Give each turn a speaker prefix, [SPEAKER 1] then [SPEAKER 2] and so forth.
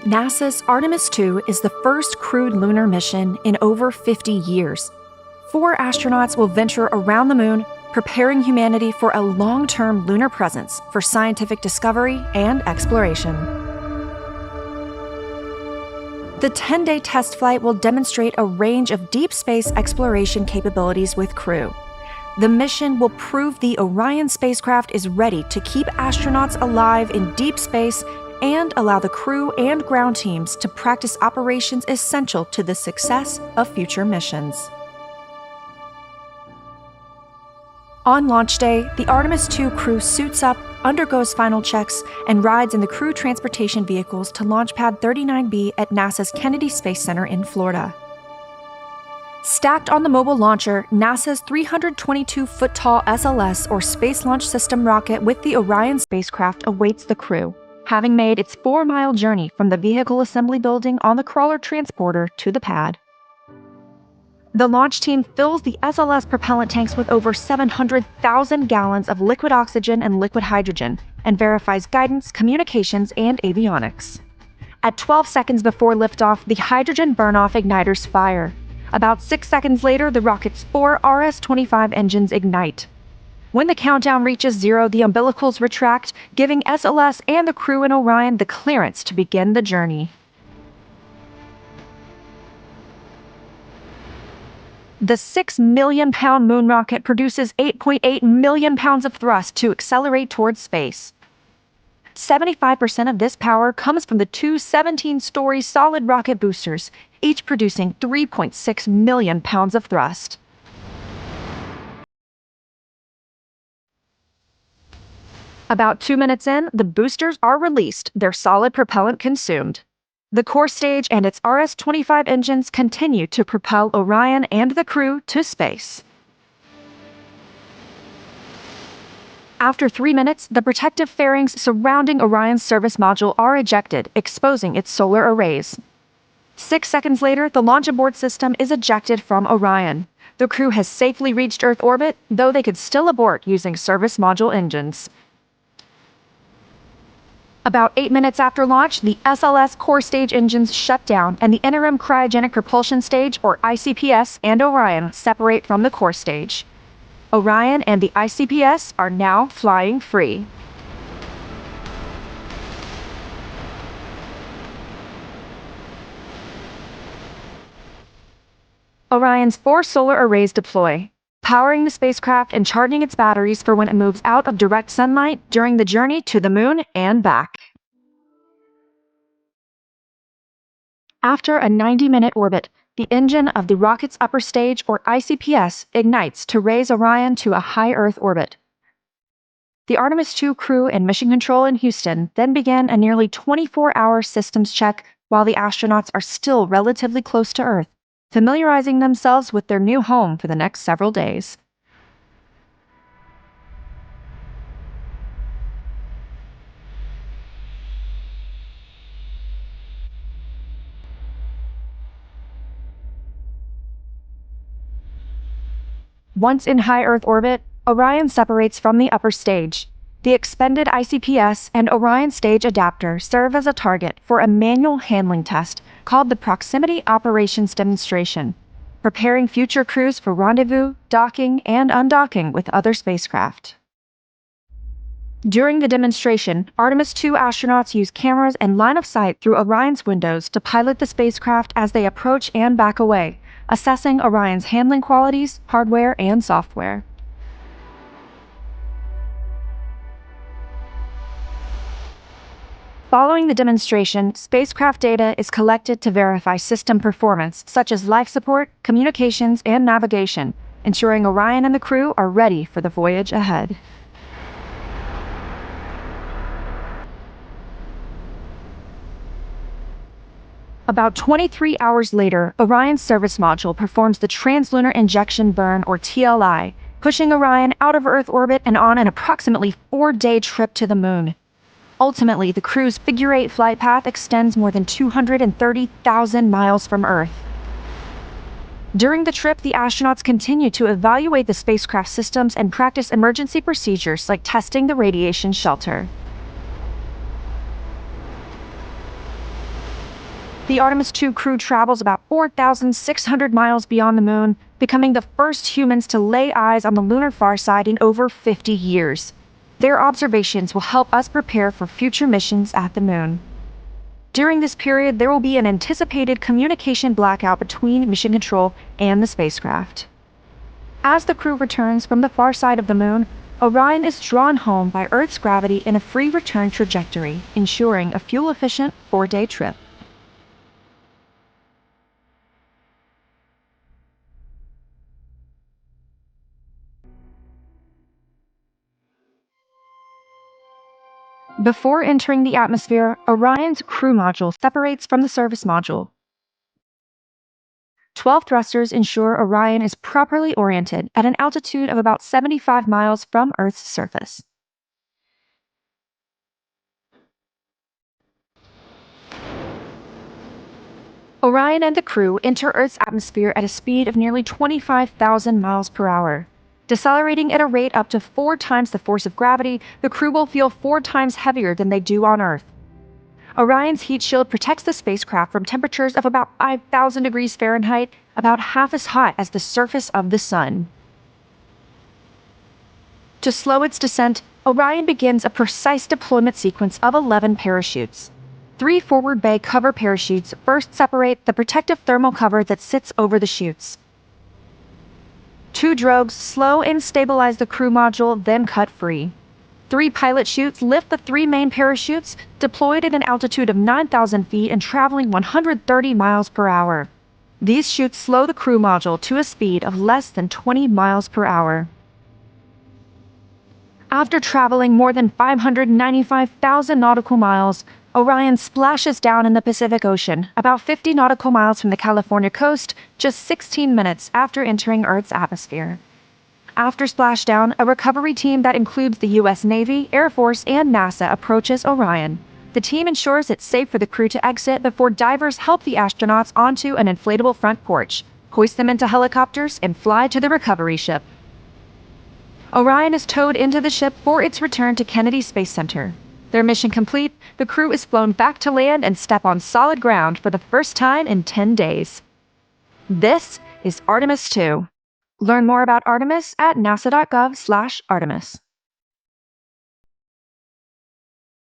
[SPEAKER 1] NASA's Artemis II is the first crewed lunar mission in over 50 years. 4 astronauts will venture around the moon, preparing humanity for a long-term lunar presence for scientific discovery and exploration. The 10-day test flight will demonstrate a range of deep space exploration capabilities with crew. The mission will prove the Orion spacecraft is ready to keep astronauts alive in deep space and allow the crew and ground teams to practice operations essential to the success of future missions. On launch day, the Artemis II crew suits up, undergoes final checks, and rides in the crew transportation vehicles to Launch Pad 39B at NASA's Kennedy Space Center in Florida. Stacked on the mobile launcher, NASA's 322-foot-tall SLS, or Space Launch System rocket with the Orion spacecraft awaits the crew, having made its 4-mile journey from the vehicle assembly building on the crawler transporter to the pad. The launch team fills the SLS propellant tanks with over 700,000 gallons of liquid oxygen and liquid hydrogen, and verifies guidance, communications, and avionics. At 12 seconds before liftoff, the hydrogen burn-off igniters fire. About 6 seconds later, the rocket's 4 RS-25 engines ignite. When the countdown reaches 0, the umbilicals retract, giving SLS and the crew in Orion the clearance to begin the journey. The 6 million-pound moon rocket produces 8.8 million pounds of thrust to accelerate towards space. 75% of this power comes from the 2 17-story solid rocket boosters, each producing 3.6 million pounds of thrust. About 2 minutes in, the boosters are released, their solid propellant consumed. The core stage and its RS-25 engines continue to propel Orion and the crew to space. After 3 minutes, the protective fairings surrounding Orion's service module are ejected, exposing its solar arrays. 6 seconds later, the launch abort system is ejected from Orion. The crew has safely reached Earth orbit, though they could still abort using service module engines. About 8 minutes after launch, the SLS core stage engines shut down and the interim cryogenic propulsion stage, or ICPS, and Orion separate from the core stage. Orion and the ICPS are now flying free. Orion's 4 solar arrays deploy, powering the spacecraft and charging its batteries for when it moves out of direct sunlight during the journey to the moon and back. After a 90-minute orbit, the engine of the rocket's upper stage, or ICPS, ignites to raise Orion to a high Earth orbit. The Artemis II crew and Mission Control in Houston then began a nearly 24-hour systems check while the astronauts are still relatively close to Earth, familiarizing themselves with their new home for the next several days. Once in high Earth orbit, Orion separates from the upper stage. The expended ICPS and Orion stage adapter serve as a target for a manual handling test called the Proximity Operations Demonstration, preparing future crews for rendezvous, docking, and undocking with other spacecraft. During the demonstration, Artemis II astronauts use cameras and line of sight through Orion's windows to pilot the spacecraft as they approach and back away, assessing Orion's handling qualities, hardware, and software. Following the demonstration, spacecraft data is collected to verify system performance, such as life support, communications, and navigation, ensuring Orion and the crew are ready for the voyage ahead. About 23 hours later, Orion's service module performs the Translunar Injection Burn, or TLI, pushing Orion out of Earth orbit and on an approximately 4-day trip to the moon. Ultimately, the crew's figure-8 flight path extends more than 230,000 miles from Earth. During the trip, the astronauts continue to evaluate the spacecraft systems and practice emergency procedures like testing the radiation shelter. The Artemis II crew travels about 4,600 miles beyond the moon, becoming the first humans to lay eyes on the lunar far side in over 50 years. Their observations will help us prepare for future missions at the moon. During this period, there will be an anticipated communication blackout between mission control and the spacecraft. As the crew returns from the far side of the moon, Orion is drawn home by Earth's gravity in a free return trajectory, ensuring a fuel-efficient 4-day trip. Before entering the atmosphere, Orion's crew module separates from the service module. 12 thrusters ensure Orion is properly oriented at an altitude of about 75 miles from Earth's surface. Orion and the crew enter Earth's atmosphere at a speed of nearly 25,000 miles per hour. Decelerating at a rate up to 4 times the force of gravity, the crew will feel 4 times heavier than they do on Earth. Orion's heat shield protects the spacecraft from temperatures of about 5,000 degrees Fahrenheit, about half as hot as the surface of the Sun. To slow its descent, Orion begins a precise deployment sequence of 11 parachutes. 3 forward bay cover parachutes first separate the protective thermal cover that sits over the chutes. 2 drogues slow and stabilize the crew module, then cut free. 3 pilot chutes lift the 3 main parachutes, deployed at an altitude of 9,000 feet and traveling 130 miles per hour. These chutes slow the crew module to a speed of less than 20 miles per hour. After traveling more than 595,000 nautical miles, Orion splashes down in the Pacific Ocean, about 50 nautical miles from the California coast, just 16 minutes after entering Earth's atmosphere. After splashdown, a recovery team that includes the U.S. Navy, Air Force, and NASA approaches Orion. The team ensures it's safe for the crew to exit before divers help the astronauts onto an inflatable front porch, hoist them into helicopters, and fly to the recovery ship. Orion is towed into the ship for its return to Kennedy Space Center. Their mission complete, the crew is flown back to land and step on solid ground for the first time in 10 days. This is Artemis II. Learn more about Artemis at nasa.gov/Artemis.